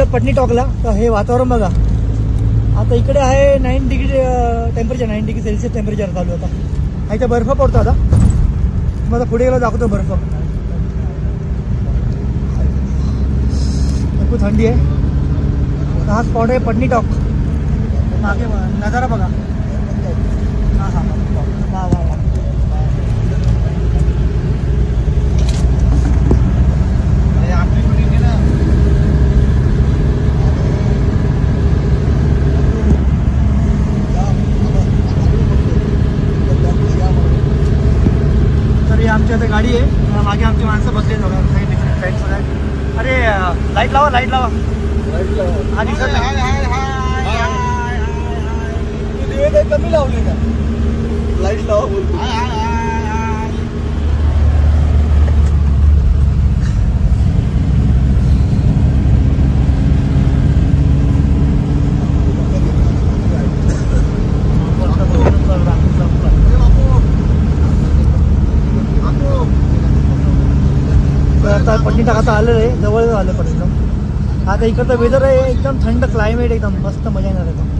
आलं पटनी टॉकला. तर हे वातावरण बघा, आता इकडे आहे 9 degree temperature, 9 degree Celsius temperature चालू आता. इथे बर्फ पडतो आता. मला पुढे गेला दाखवतो बर्फ. खूप थंडी आहे. हा स्पॉट आहे पटनी टॉक. मागे नजारा बघा. हां हां वा वा वा. आमची आता गाडी आहे. मागे आमची माणसं बसले डिफरंट फ्रेंड्स वगैरे. अरे लाईट लावा, लाईट लावा. हा दिसत नाही. कमी लावले का? लाईट लावा बोलतो. आता पटनी टाक आता आलेलं आहे, जवळ आलं पटनी. आता इकडचं वेदर आहे एकदम थंड क्लायमेट, एकदम मस्त मजा येणार आहे.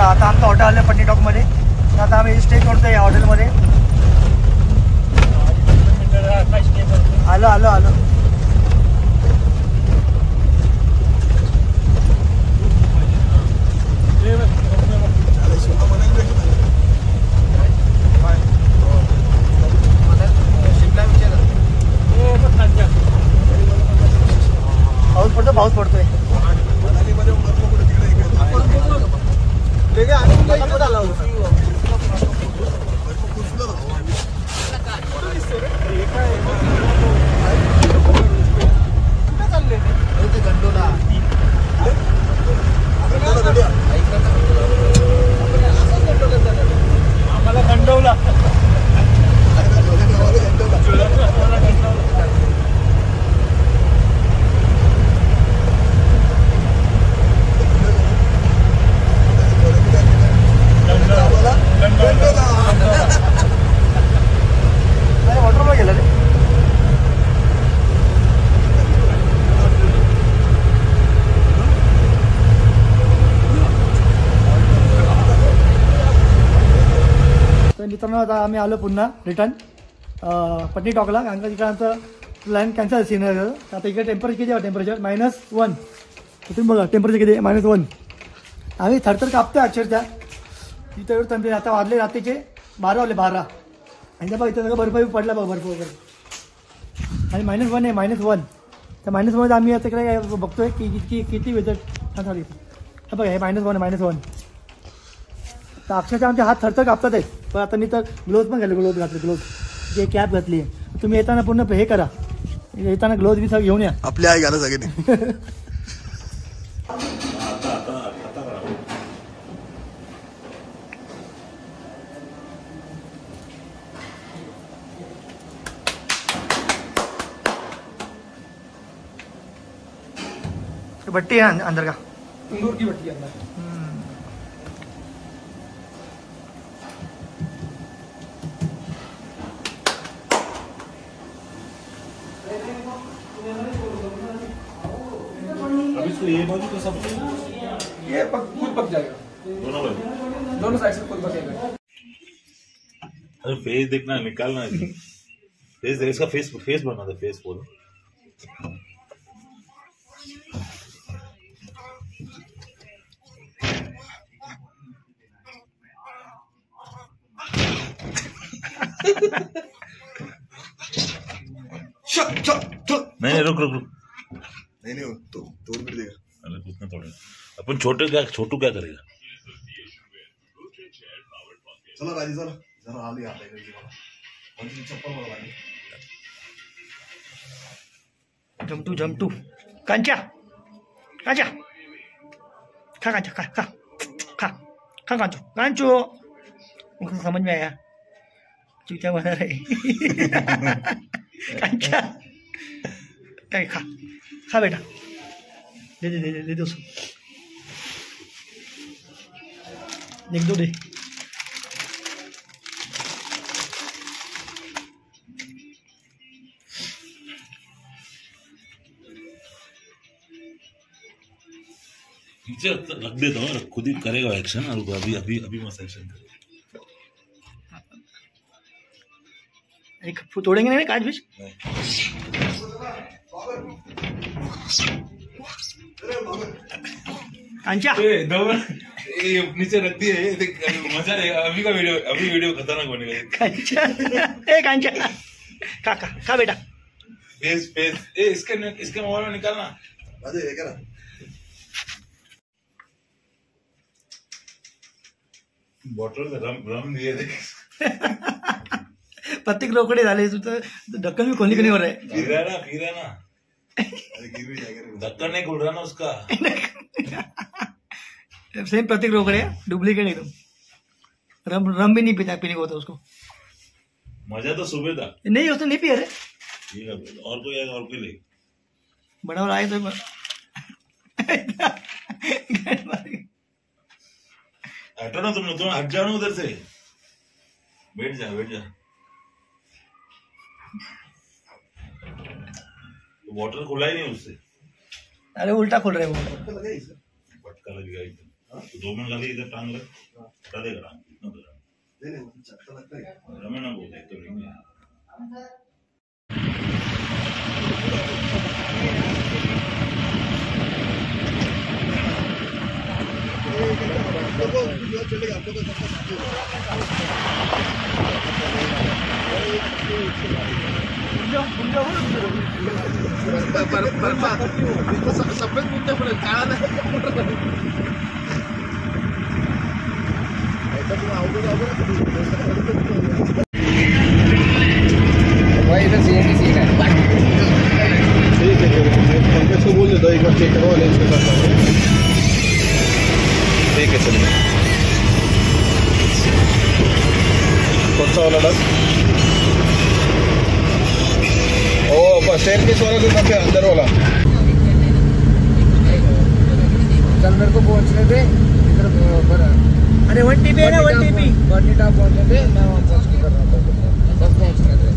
आता आमचं हॉटेल आलं पटनी टॉकमध्ये. आता आम्ही स्टे करतो या हॉटेलमध्ये. आलो आलो आलो. पाऊस पडतो, पाऊस पडतोय. आम्हाला गंडवला. वॉटरला गेला रे. तर मित्रांनो आता आम्ही आलो पुन्हा रिटर्न पटनी टॉकला. कारण का तिकडे आमचं प्लॅन कॅन्सल सीनर. आता इकडे टेम्परेचर किती आहे? टेम्परेचर -1. तुम्ही बघा टेम्परेचर किती आहे, -1. आम्ही थरथर कापतोय अक्षरशः. तिथं एवढं टेम्परेचर. आता वाजले रात्रीचे 12 वाजले 12. आणि बघा इथं सगळं बर्फ पडला बघा, बर्फ वगैरे. आणि -1 आहे, -1. तर -1 आम्ही आता इकडे बघतोय की किती वेदर झाली. बघा हे -1 आहे, -1. तर अक्षरशः आमचे हात थरथर कापतात आहेत. पण आता मी तर ग्लोव्ज पण घातले, ग्लोव्ज घातले, ग्लोव्ज जे कॅप घातली आहे. तुम्ही येताना पूर्ण हे करा, येताना ग्लोव्ज बी सगळं घेऊन या. आपल्या आई घाला सगळे. तो भट्टी है अंदर का, तंदूर की भट्टी अंदर। अब इसको ये बाजू तो सब ये खुद पक जाएगा, दोनों साइड से खुद पकेगा। अरे फेस देखना, निकालना है फेस, इसका फेस बना दे, फेस बोलो। नहीं रुक रुक रुक, नहीं तो तोड़ भी देगा। अरे उतना तोड़ेगा अपन, छोटू क्या करेगा। चलो राजी चलो, जरा हाल ही आता है चप्पल वाला भाई। जमटू कांचा कांचा खा कांचा खा खा खा खा कांचो उनको समझ में आया, चूचा बना रहे कांचा। खा खा बेटा, दे दे दे दे दे उसको, देख दो दे। रख देता हूँ, खुद ही करेगा एक्शन। अभी अभी अभी मस्त एक्शन करेगा। एक तोड़ेंगे नहीं काज बीच। कांचा नीचे रख दिए, मजा आएगा। अभी का वीडियो, अभी वीडियो खतरनाक बनेगा। कांचा ए कांचा खा खा खा बेटा। फेस इसके मोबाइल में निकालना। अरे ये क्या बॉटल में रम दिए थे। प्रत्येक रोकडे झाले, ढक्कन भी खोलने के नहीं हो रहा है। फिर है ना ढक्कन नहीं खुल रहा ना उसका। सेम प्रत्येक रोकडे डुप्लीकेट एकदम। रम भी नहीं पीने को होता उसको। मजा तो सुबह था। नहीं उसने नहीं पिया रे। ठीक है, और कोई आएगा और कोई ले। बड़ा वाला आए तो हटो ना, तुम हट जाओ ना उधर से। बैठ जा तो वाटर खुला ही नहीं उससे। अरे उल्टा खोल रहे वो। पटका लगेगा इधर, तो 2 मिनट लगे इधर टांग लग, हटा देगा टांग। रमे ना बोलते तो नहीं। चलेगा आपको तो सफेद मुद्दे पड़े काला नहीं भाई, इधर सीन है। ठीक है, पंकज को बोल देता एक बार चेक करवा लेंस के साथ। ठीक है चलिए। कौन सा वाला डक? ओ स्टेयर केस वाला जो फिर अंदर वाला। चल मेरे को पहुंचने दे इधर। अरे 1 TB है ना, 1 TB बर्नीटा पहुंचने दे, मैं वहाँ पहुंच के कर रहा हूँ। बस पहुंचने दे।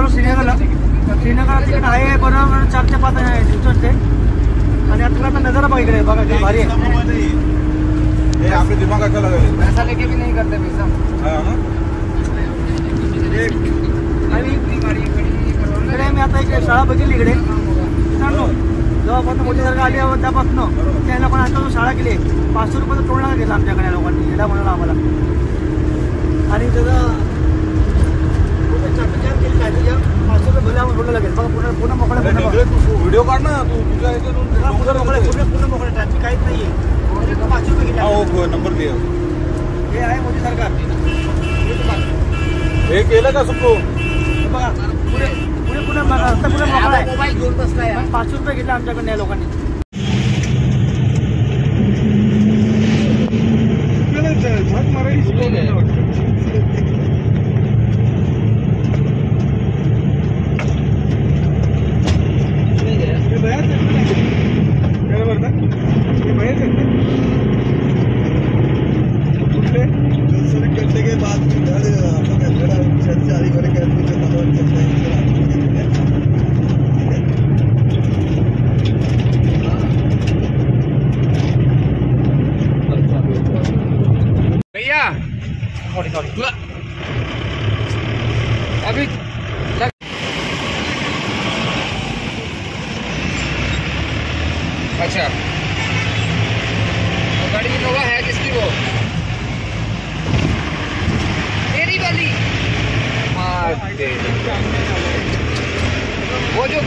श्रीनगर तिकीट आहे बरोबर 4 ते 5 आहे दिवसाचे आणि आता नजारा बघा इकडे बघा किती भारी आहे। ये आपके दिमाग अच्छा लगा पैसा लेके भी नहीं करते पैसा। हाँ आणि इकडे मी आता एक शाळा बघितली इकडे मित्रांनो, जेव्हापासून मोदी सरकार आली त्यापासून त्या लोकांना आमच्याकडून शाळा केली. 500 रुपयाचा टोल नाका घेतला आमच्याकडे या लोकांनी, याला म्हणाला आम्हाला. आणि त्याचं चार केली काय तुझ्या 500 रुपये भरले आम्हाला बोललं लागेल. बघा पूर्ण मोकळ्या व्हिडिओ काढ ना तू, तुझ्या पूर्ण मोकळ्या ट्रॅफिक काहीच नाहीये. 500 रुपये घेतले. नंबर लिहा. हे आहे मोदी सरकार. हे केलं का सुप्रो? बघा पुढे पुढे रस्ता पुढे मोकळा आहे. 500 रुपये घेतले आमच्याकडनं या लोकांनी. झक मारायची. भैया सॉरी अभी अच्छा वो गाड़ी इनोवा है किसकी? वो मेरी वाली वो जो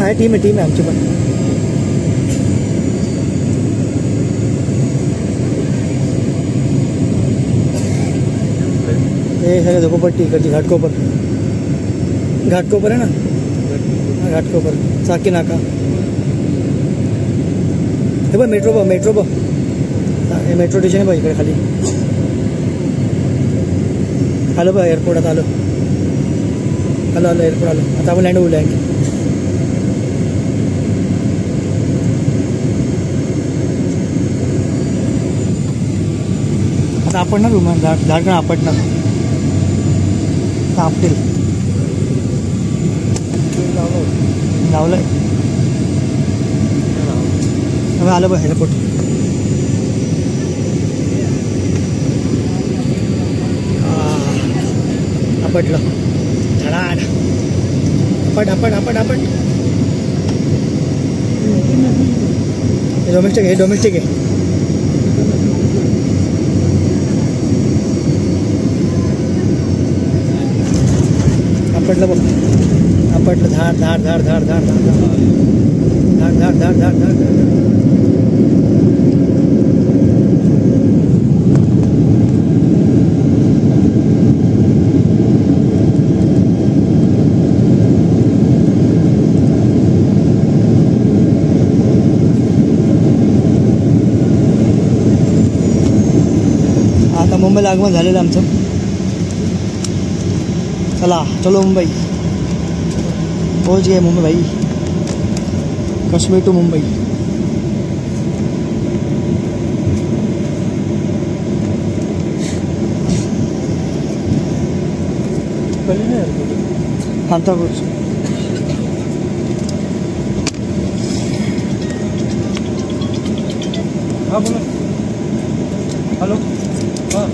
आहे टीम आहे आमची पण. हे सगळं झोपडपट्टी इकडची घाटकोपर आहे ना, घाटकोपर चाकी नाका. हे बघ मेट्रो हे मेट्रो स्टेशन आहे बघ इकडे खाली. आलं बघ एअरपोर्ट, आता आलं एअरपोर्ट आलं. आता आपण लँड होऊ लँड. आता आपण ना रूम झाडखंड आपटणार आपटेल लावलंय. आलं बघ एअरपोर्ट. आपटलं झाडाड. आपट. हे डोमेस्टिक आहे. आपटलं बघ, आपटलं. झाड. आता मुंबईला आगमन झालेलं आमचं. चला चलो मुंबई. पहुंच गए मुंबई भाई. कश्मीर टू मुंबई. सांताक्रूज. हाँ बोलो. हेलो. हाँ